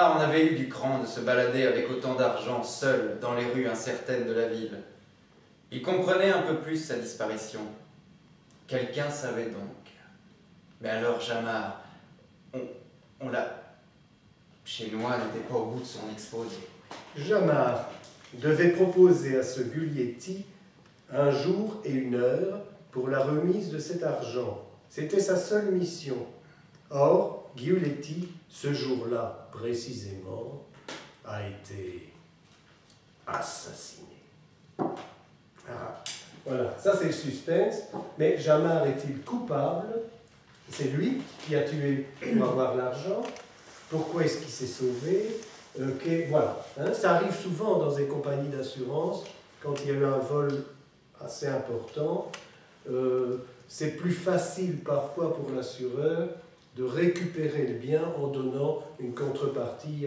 En avait eu du cran de se balader avec autant d'argent seul dans les rues incertaines de la ville. Il comprenait un peu plus sa disparition. Quelqu'un savait donc. Mais alors Jamard, on l'a... Chenois n'était pas au bout de son exposé. Jamard devait proposer à ce Guglietti un jour et une heure pour la remise de cet argent. C'était sa seule mission. Or, Guglietti, ce jour-là précisément, a été assassiné. Ah, voilà, ça c'est le suspense. Mais Jamard est-il coupable? C'est lui qui a tué pour avoir l'argent. Pourquoi est-ce qu'il s'est sauvé? Voilà, hein, ça arrive souvent dans des compagnies d'assurance, quand il y a eu un vol assez important, c'est plus facile parfois pour l'assureur de récupérer le bien en donnant une contrepartie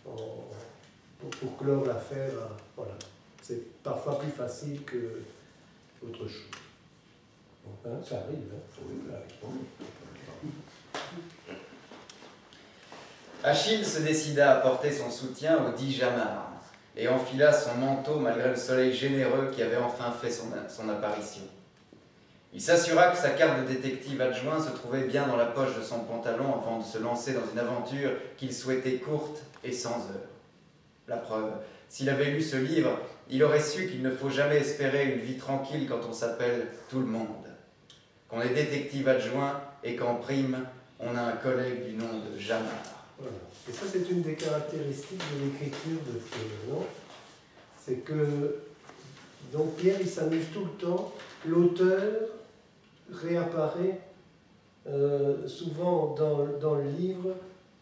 pour clore l'affaire. Voilà. C'est parfois plus facile qu'autre chose. Hein, ça arrive. Hein. Oui, ça arrive. Achille se décida à porter son soutien au dit Jamard et enfila son manteau malgré le soleil généreux qui avait enfin fait son apparition. Il s'assura que sa carte de détective adjoint se trouvait bien dans la poche de son pantalon avant de se lancer dans une aventure qu'il souhaitait courte et sans heurts. La preuve, s'il avait lu ce livre, il aurait su qu'il ne faut jamais espérer une vie tranquille quand on s'appelle tout le monde, qu'on est détective adjoint et qu'en prime, on a un collègue du nom de Jamard. Voilà. Et ça, c'est une des caractéristiques de l'écriture de Fénelon. C'est que, donc Pierre, il s'amuse tout le temps. L'auteur réapparaît souvent dans le livre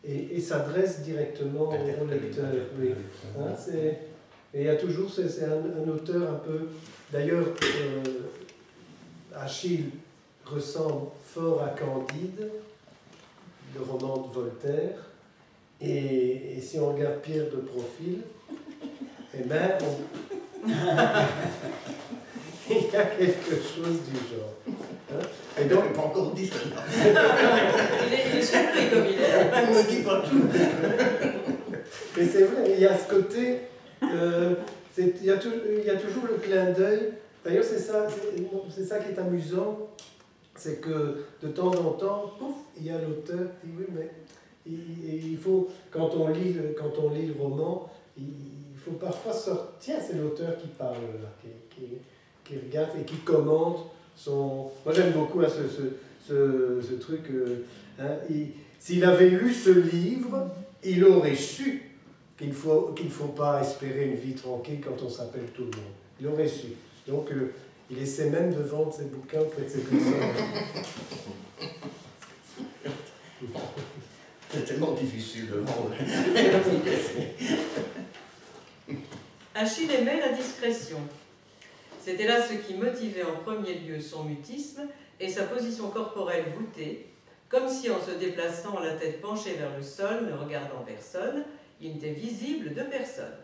et s'adresse directement au lecteur. Oui. Hein, et il y a toujours, c'est un auteur un peu... D'ailleurs, Achille ressemble fort à Candide, le roman de Voltaire. Et si on regarde Pierre de profil, eh bien, il y a quelque chose du genre. Hein? Et donc, il n'est pas encore dit ça. Il est surpris comme il est. On ne dit pas tout. Mais c'est vrai, il y a ce côté, il y a toujours le clin d'œil. D'ailleurs, c'est ça qui est amusant, c'est que de temps en temps, pouf, il y a l'auteur qui dit oui, mais il faut, quand on lit le roman, il faut parfois sortir. Tiens, c'est l'auteur qui parle là, qui regarde et qui commente son. Moi, j'aime beaucoup hein, ce truc. Hein, s'il avait lu ce livre, il aurait su qu'il ne faut pas espérer une vie tranquille quand on s'appelle tout le monde. Il aurait su. Donc, il essaie même de vendre ses bouquins auprès de ses personnes. C'est tellement difficile de vendre. Achille aimait la discrétion. C'était là ce qui motivait en premier lieu son mutisme et sa position corporelle voûtée, comme si en se déplaçant la tête penchée vers le sol, ne regardant personne, il n'était visible de personne.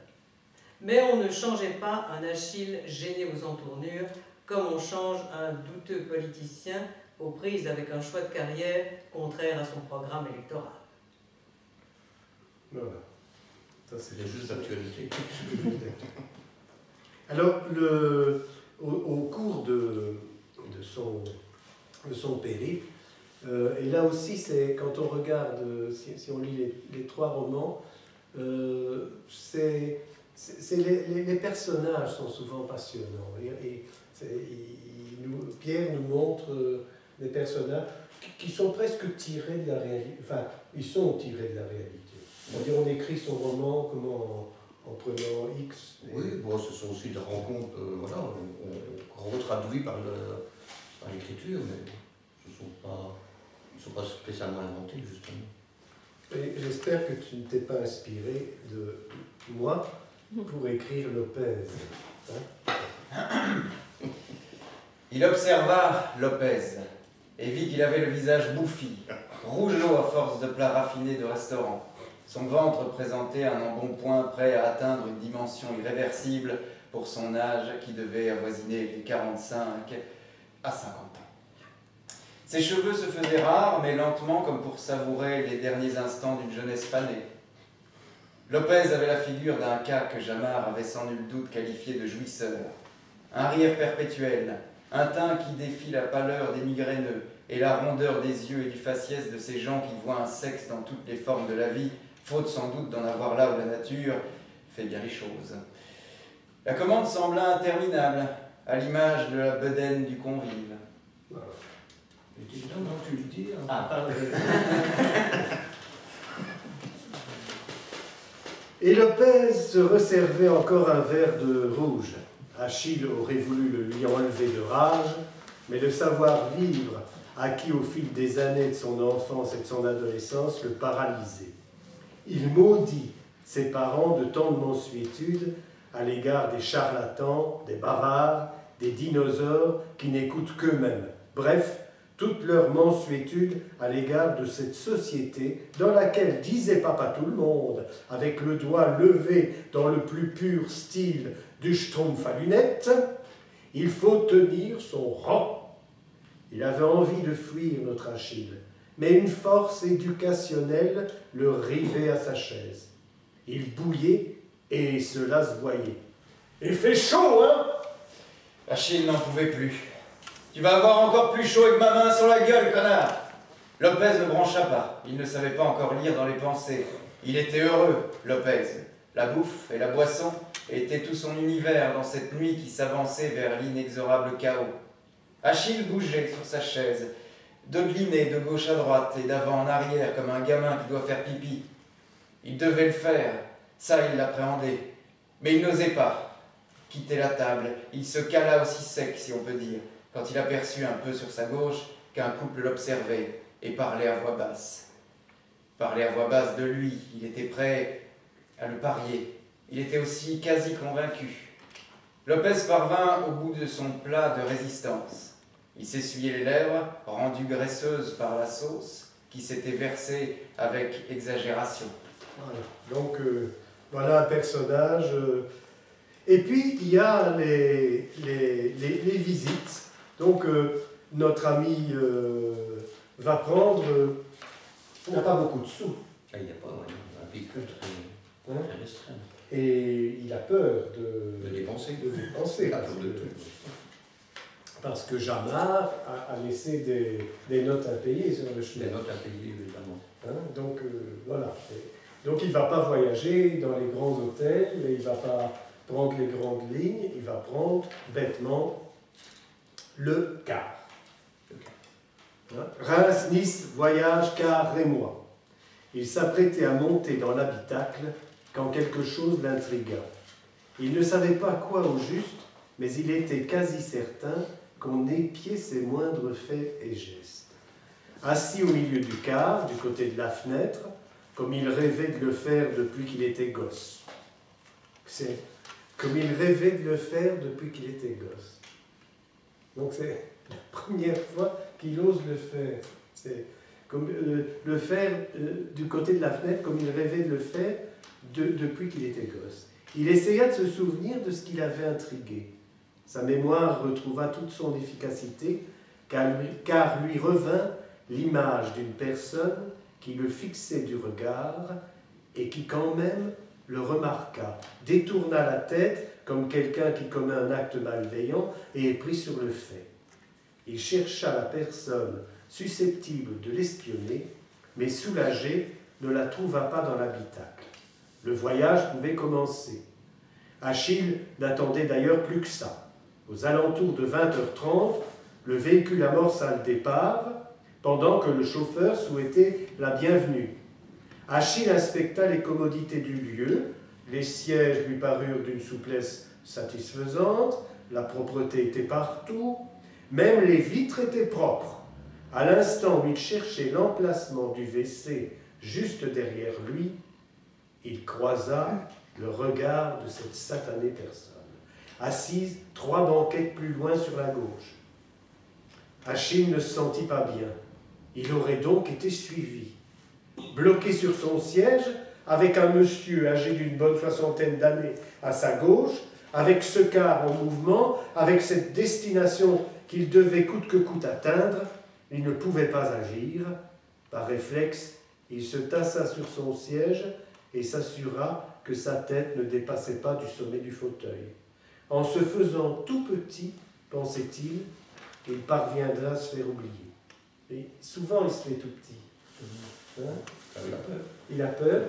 Mais on ne changeait pas un Achille gêné aux entournures, comme on change un douteux politicien aux prises avec un choix de carrière contraire à son programme électoral. Voilà. Ça, c'est juste d'actualité. Alors, au cours de son périple, et là aussi, c'est quand on regarde, si on lit les trois romans, les personnages sont souvent passionnants. Pierre nous montre des personnages qui sont presque tirés de la réalité. Enfin, ils sont tirés de la réalité. C'est-à-dire, on écrit son roman comment, en prenant X. Oui, bon, ce sont aussi des rencontres, voilà, on retraduit par l'écriture, mais ils ne sont pas spécialement inventés, justement. Et j'espère que tu ne t'es pas inspiré de moi pour écrire Lopez. Hein? Il observa Lopez et vit qu'il avait le visage bouffi, rougeot à force de plats raffinés de restaurant. Son ventre présentait un embonpoint prêt à atteindre une dimension irréversible pour son âge qui devait avoisiner les 45 à 50 ans. Ses cheveux se faisaient rares, mais lentement, comme pour savourer les derniers instants d'une jeunesse fanée. Lopez avait la figure d'un cas que Jamard avait sans nul doute qualifié de jouisseur. Un rire perpétuel, un teint qui défie la pâleur des migraineux et la rondeur des yeux et du faciès de ces gens qui voient un sexe dans toutes les formes de la vie, faute sans doute d'en avoir là où la nature fait bien les choses. La commande sembla interminable, à l'image de la bedaine du convive. Voilà. Je dis, non, tu le dis. Hein. Ah, pardon. Et Lopez se resservait encore un verre de rouge. Achille aurait voulu le lui enlever de rage, mais le savoir-vivre, acquis au fil des années de son enfance et de son adolescence, le paralysait. Il maudit ses parents de tant de mansuétude à l'égard des charlatans, des bavards, des dinosaures qui n'écoutent qu'eux-mêmes. Bref, toute leur mansuétude à l'égard de cette société dans laquelle, disait papa tout le monde, avec le doigt levé dans le plus pur style du schtroumpf à lunettes, il faut tenir son rang. Il avait envie de fuir notre Achille, mais une force éducationnelle le rivait à sa chaise. Il bouillait et cela se voyait. « Il fait chaud, hein ?» Achille n'en pouvait plus. « Tu vas avoir encore plus chaud avec ma main sur la gueule, connard !» Lopez ne brancha pas. Il ne savait pas encore lire dans les pensées. Il était heureux, Lopez. La bouffe et la boisson étaient tout son univers dans cette nuit qui s'avançait vers l'inexorable chaos. Achille bougeait sur sa chaise, dodelinait de gauche à droite et d'avant en arrière comme un gamin qui doit faire pipi. Il devait le faire, ça il l'appréhendait, mais il n'osait pas quitter la table. Il se cala aussi sec, si on peut dire, quand il aperçut un peu sur sa gauche qu'un couple l'observait et parlait à voix basse. Parlait à voix basse de lui, il était prêt à le parier. Il était aussi quasi convaincu. Lopez parvint au bout de son plat de résistance. Il s'essuyait les lèvres, rendues graisseuses par la sauce, qui s'était versée avec exagération. Voilà. Donc, voilà un personnage. Et puis, il y a les visites. Donc, notre ami va prendre... on n'a pas beaucoup de sous. Il n'y a pas un véhicule très restreint. Et il a peur de dépenser. Parce que Jamard a laissé des notes impayées sur le chemin. Des notes impayées, évidemment. Hein, donc, voilà. Donc, il ne va pas voyager dans les grands hôtels, et il ne va pas prendre les grandes lignes, il va prendre bêtement le car. Hein? Reims, Nice, voyage, car, rémois. Il s'apprêtait à monter dans l'habitacle quand quelque chose l'intrigua. Il ne savait pas quoi au juste, mais il était quasi certain qu'on épiait ses moindres faits et gestes. Assis au milieu du car, du côté de la fenêtre, comme il rêvait de le faire depuis qu'il était gosse. C'est comme il rêvait de le faire depuis qu'il était gosse. Donc c'est la première fois qu'il ose le faire. C'est comme le faire du côté de la fenêtre, comme il rêvait de le faire depuis qu'il était gosse. Il essaya de se souvenir de ce qui l'avait intrigué. Sa mémoire retrouva toute son efficacité, car lui revint l'image d'une personne qui le fixait du regard et qui quand même le remarqua, détourna la tête comme quelqu'un qui commet un acte malveillant et est pris sur le fait. Il chercha la personne susceptible de l'espionner, mais soulagé, ne la trouva pas dans l'habitacle. Le voyage pouvait commencer. Achille n'attendait d'ailleurs plus que ça. Aux alentours de 20h30, le véhicule amorça le départ, pendant que le chauffeur souhaitait la bienvenue. Achille inspecta les commodités du lieu, les sièges lui parurent d'une souplesse satisfaisante, la propreté était partout, même les vitres étaient propres. À l'instant où il cherchait l'emplacement du WC juste derrière lui, il croisa le regard de cette satanée personne, assise 3 banquettes plus loin sur la gauche. Achille ne se sentit pas bien. Il aurait donc été suivi. Bloqué sur son siège, avec un monsieur âgé d'une bonne 60aine d'années à sa gauche, avec ce car en mouvement, avec cette destination qu'il devait coûte que coûte atteindre, il ne pouvait pas agir. Par réflexe, il se tassa sur son siège et s'assura que sa tête ne dépassait pas du sommet du fauteuil. En se faisant tout petit, pensait-il, il parviendra à se faire oublier. Et souvent, il se fait tout petit. Hein? Il a peur. Il a peur.